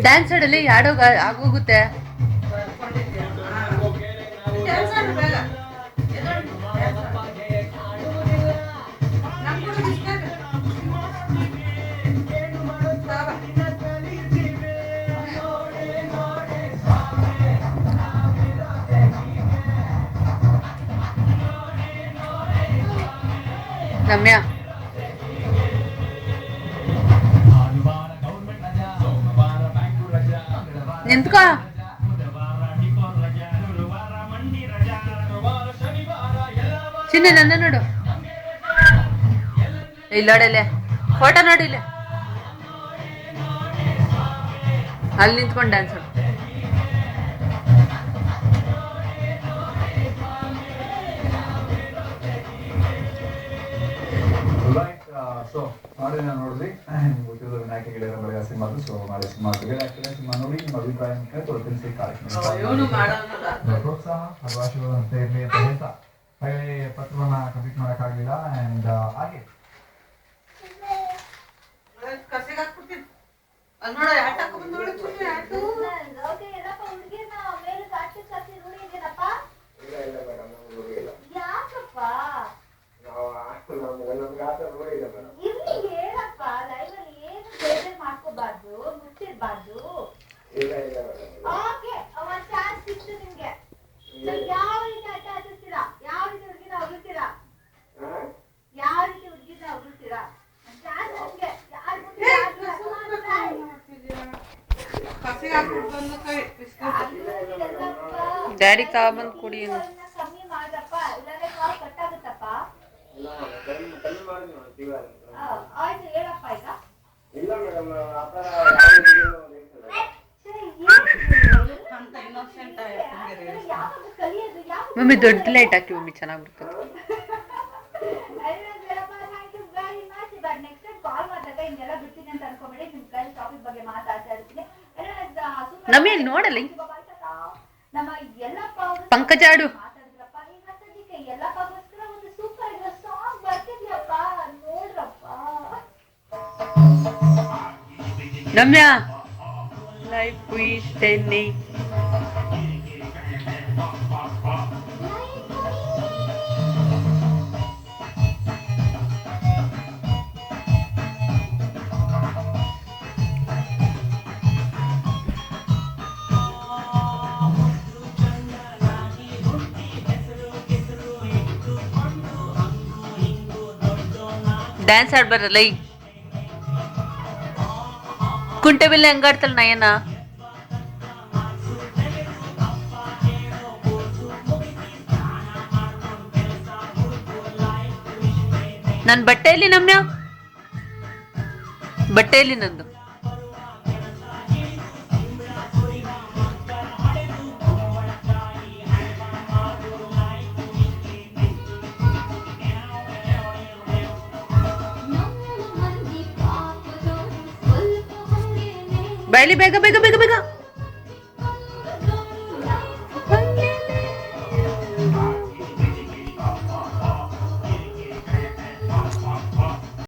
Dance ಆಡಲಿ ಯಾಡೋಗ ಆಗೋಗುತ್ತೆ. ರಮ್ಯಾ ನಿಂತ್ಕೋ. ಚಿನ್ನೆ ನನ್ನ ನೋಡು, ಇಲ್ಲೋಡಲೆ ಫೋಟೋ ನೋಡಿಲ್ಲ, ಅಲ್ಲಿ ನಿಂತ್ಕೊಂಡು ಡ್ಯಾನ್ಸ್ ಮಾಡು. ಸೊ ನಾಡಿನ ನೋಡಿದ್ರಿ, ನಿಮ್ಗೆ ಗೊತ್ತಿರೋದು ವಿನಾಯಕ ಗೆಳೆಯರ ಬಳಿಯ ಸಿನಿಮಾದು. ಸೊ ನಾಳೆ ಸಿನಿಮಾ ಸಿನಿಮಾ ನೋಡಿ ನಿಮ್ಮ ಅಭಿಪ್ರಾಯ ತಿಳಿಸಿ ಕಾರ್ಯಕ್ರಮ ಪ್ರೋತ್ಸಾಹ ಹಾಗೂ ಆಶೀರ್ವಾದ ಇರಲಿ ಅಂತ ಹೇಳ್ತಾ ಹಾಗೆ ಪತ್ರವನ್ನ ಕಂಪ್ಲೀಟ್ ಮಾಡೋಕ್ಕಾಗಲಿಲ್ಲ. ಆ್ಯಂಡ್ ಹಾಗೆ ಡ್ಯಾಡಿ ತಗೊಂಬಂದು ಕುಡಿ. ಮಮ್ಮಿ ದೊಡ್ಡ ಲೈಟ್ ಹಾಕಿ ಮಮ್ಮಿ, ಚೆನ್ನಾಗಿ ಬರ್ತದೆ. ನಮ್ಮಿ ಅಲ್ಲಿ ನೋಡಲ್ಲ, ಪಂಕಜಾಡು ನಮ್ಯಾ ಲೈಫ್ ಇಷ್ಟೇನೆ. ಡ್ಯಾನ್ಸ್ ಆಡ್ಬಾರಲ್ಲ ಈ ಕುಂಟೆ ಬಿಲ್ಲೆ ಹೆಂಗಾಡ್ತಲ್ಲ ನಯನ. ನನ್ನ ಬಟ್ಟೆಯಲ್ಲಿ ನಮ್ಯ ಬಟ್ಟೆಯಲ್ಲಿ ನಂದು ಬೈಲಿ ಬೇಗ ಬೇಗ ಬೇಗ ಬೇಗ.